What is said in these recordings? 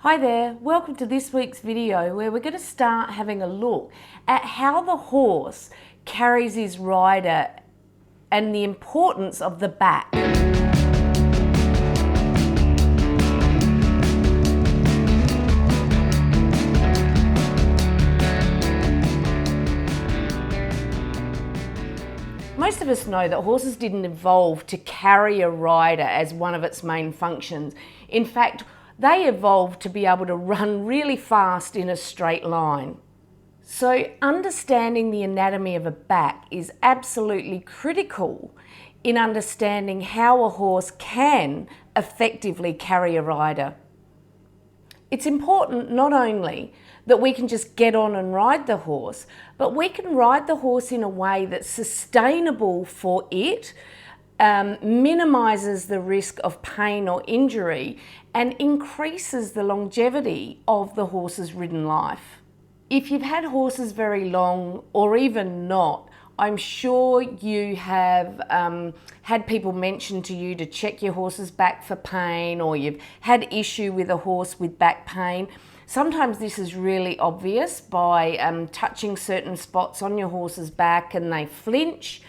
Hi there, welcome to this week's video where we're going to start having a look at how the horse carries his rider and the importance of the back. Most of us know that horses didn't evolve to carry a rider as one of its main functions. In fact, they evolved to be able to run really fast in a straight line. So understanding the anatomy of a back is absolutely critical in understanding how a horse can effectively carry a rider. It's important not only that we can just get on and ride the horse, but we can ride the horse in a way that's sustainable for it, minimises the risk of pain or injury, and increases the longevity of the horse's ridden life. If you've had horses very long, or even not, I'm sure you have had people mention to you to check your horse's back for pain, or you've had issue with a horse with back pain. Sometimes this is really obvious by touching certain spots on your horse's back and they flinch,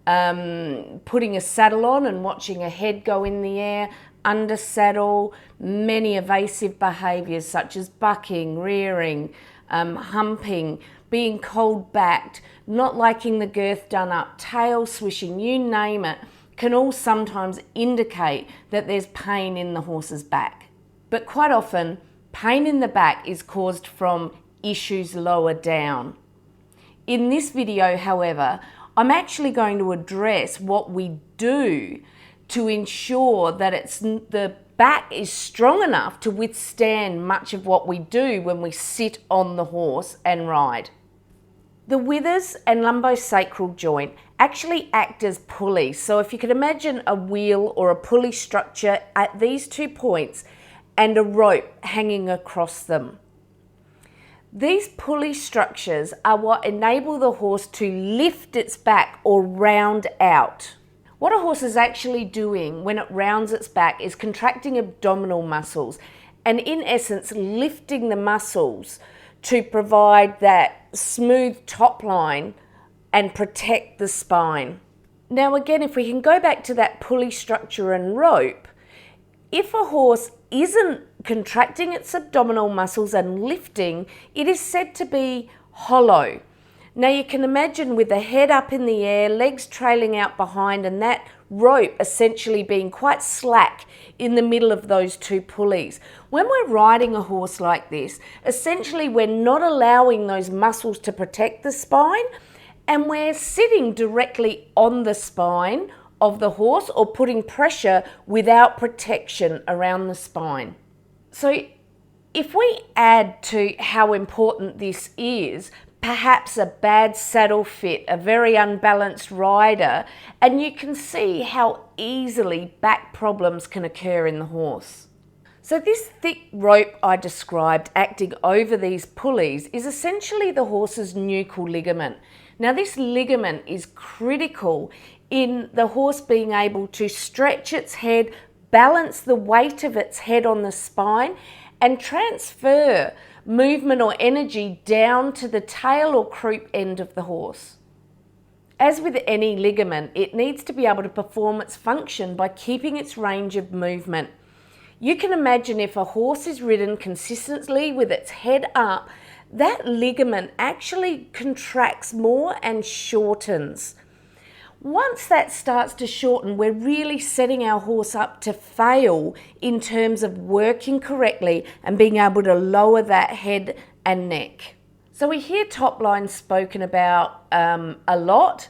putting a saddle on and watching a head go in the air, under saddle, many evasive behaviours such as bucking, rearing, humping, being cold-backed, not liking the girth done up, tail swishing, you name it, can all sometimes indicate that there's pain in the horse's back. But quite often, pain in the back is caused from issues lower down. In this video, however, I'm actually going to address what we do to ensure that the back is strong enough to withstand much of what we do when we sit on the horse and ride. The withers and lumbosacral joint actually act as pulleys. So if you could imagine a wheel or a pulley structure at these 2 points and a rope hanging across them. These pulley structures are what enable the horse to lift its back or round out. What a horse is actually doing when it rounds its back is contracting abdominal muscles and in essence lifting the muscles to provide that smooth top line and protect the spine. Now again, if we can go back to that pulley structure and rope, if a horse isn't contracting its abdominal muscles and lifting, it is said to be hollow. Now you can imagine with the head up in the air, legs trailing out behind, and that rope essentially being quite slack in the middle of those 2 pulleys. When we're riding a horse like this, essentially we're not allowing those muscles to protect the spine, and we're sitting directly on the spine of the horse or putting pressure without protection around the spine. So if we add to how important this is, perhaps a bad saddle fit, a very unbalanced rider, and you can see how easily back problems can occur in the horse. So this thick rope I described acting over these pulleys is essentially the horse's nuchal ligament. Now this ligament is critical in the horse being able to stretch its head, balance the weight of its head on the spine, and transfer movement or energy down to the tail or croup end of the horse. As with any ligament, it needs to be able to perform its function by keeping its range of movement. You can imagine if a horse is ridden consistently with its head up, that ligament actually contracts more and shortens. Once that starts to shorten, we're really setting our horse up to fail in terms of working correctly and being able to lower that head and neck. So we hear top line spoken about a lot,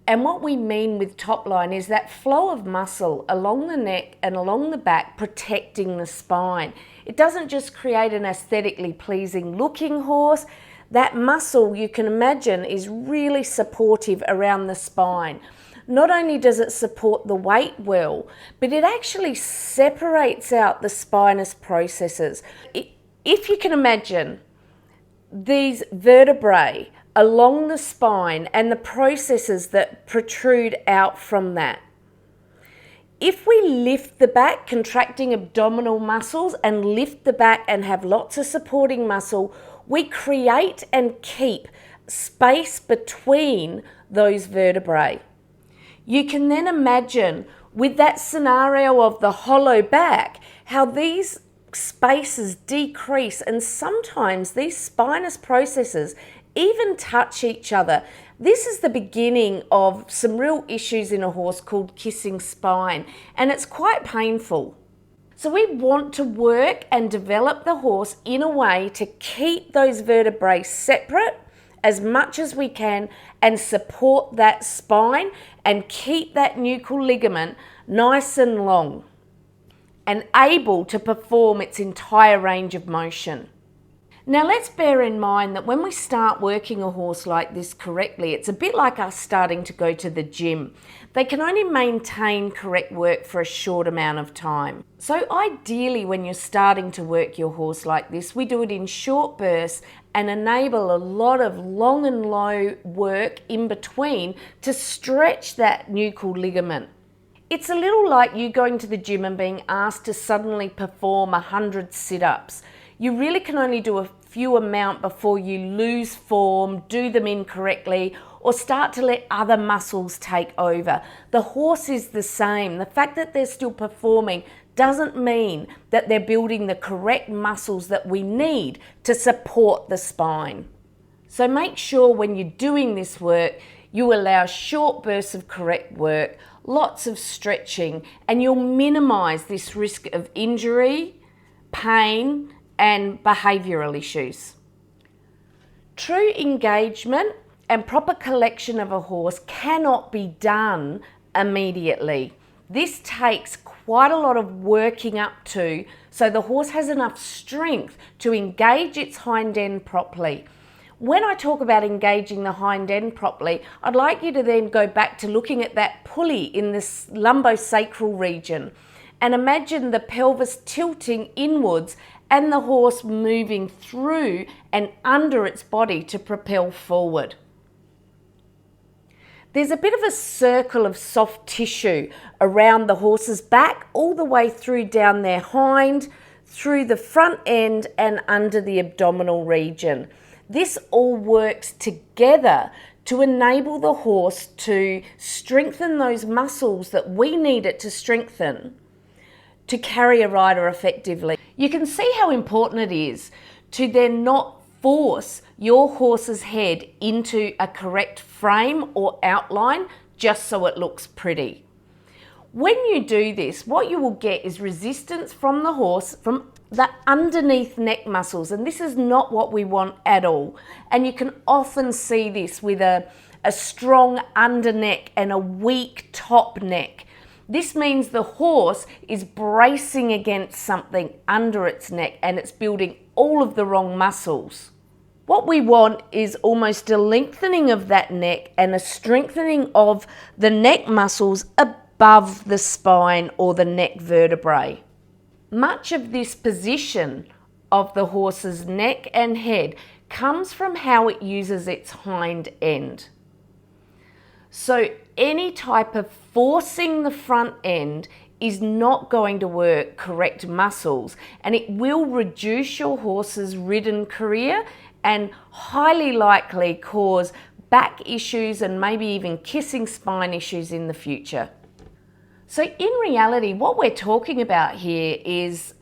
and what we mean with top line is that flow of muscle along the neck and along the back protecting the spine. It doesn't just create an aesthetically pleasing looking horse. That muscle, you can imagine, is really supportive around the spine. Not only does it support the weight well, but it actually separates out the spinous processes. If you can imagine these vertebrae along the spine and the processes that protrude out from that, If we lift the back, contracting abdominal muscles, and lift the back and have lots of supporting muscle, we create and keep space between those vertebrae. You can then imagine with that scenario of the hollow back, how these spaces decrease, and sometimes these spinous processes even touch each other. This is the beginning of some real issues in a horse called kissing spine, and it's quite painful. So we want to work and develop the horse in a way to keep those vertebrae separate as much as we can and support that spine and keep that nuchal ligament nice and long and able to perform its entire range of motion. Now let's bear in mind that when we start working a horse like this correctly, it's a bit like us starting to go to the gym. They can only maintain correct work for a short amount of time. So ideally, when you're starting to work your horse like this, we do it in short bursts and enable a lot of long and low work in between to stretch that nuchal ligament. It's a little like you going to the gym and being asked to suddenly perform 100 sit-ups. You really can only do a few amount before you lose form, do them incorrectly, or start to let other muscles take over. The horse is the same. The fact that they're still performing doesn't mean that they're building the correct muscles that we need to support the spine. So make sure when you're doing this work, you allow short bursts of correct work, lots of stretching, and you'll minimize this risk of injury, pain, and behavioural issues. True engagement and proper collection of a horse cannot be done immediately. This takes quite a lot of working up to so the horse has enough strength to engage its hind end properly. When I talk about engaging the hind end properly, I'd like you to then go back to looking at that pulley in this lumbosacral region and imagine the pelvis tilting inwards and the horse moving through and under its body to propel forward. There's a bit of a circle of soft tissue around the horse's back, all the way through down their hind, through the front end and under the abdominal region. This all works together to enable the horse to strengthen those muscles that we need it to strengthen to carry a rider effectively. You can see how important it is to then not force your horse's head into a correct frame or outline just so it looks pretty. When you do this, what you will get is resistance from the horse, from the underneath neck muscles, and this is not what we want at all. And you can often see this with a strong under neck and a weak top neck. This means the horse is bracing against something under its neck and it's building all of the wrong muscles. What we want is almost a lengthening of that neck and a strengthening of the neck muscles above the spine or the neck vertebrae. Much of this position of the horse's neck and head comes from how it uses its hind end. So any type of forcing the front end is not going to work correct muscles, and it will reduce your horse's ridden career and highly likely cause back issues and maybe even kissing spine issues in the future. So in reality, what we're talking about here is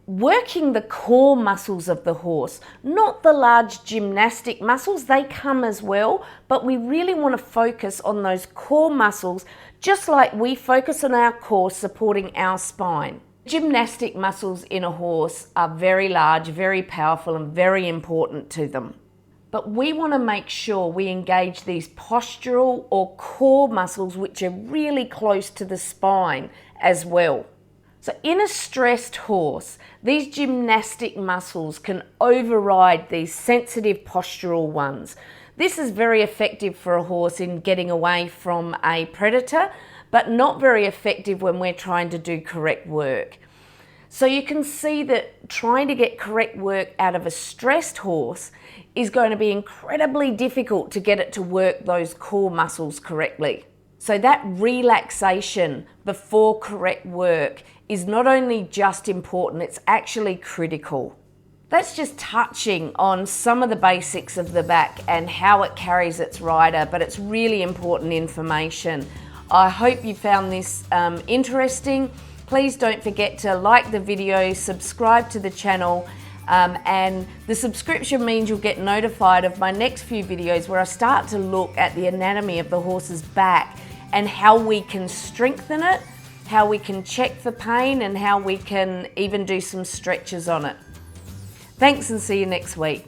working the core muscles of the horse, not the large gymnastic muscles. They come as well, but we really want to focus on those core muscles, just like we focus on our core supporting our spine. Gymnastic muscles in a horse are very large, very powerful, and very important to them. But we want to make sure we engage these postural or core muscles, which are really close to the spine as well. So in a stressed horse, these gymnastic muscles can override these sensitive postural ones. This is very effective for a horse in getting away from a predator, but not very effective when we're trying to do correct work. So you can see that trying to get correct work out of a stressed horse is going to be incredibly difficult to get it to work those core muscles correctly. So that relaxation before correct work is not only just important, it's actually critical. That's just touching on some of the basics of the back and how it carries its rider, but it's really important information. I hope you found this interesting. Please don't forget to like the video, subscribe to the channel, and the subscription means you'll get notified of my next few videos where I start to look at the anatomy of the horse's back and how we can strengthen it, how we can check for pain, and how we can even do some stretches on it. Thanks, and see you next week.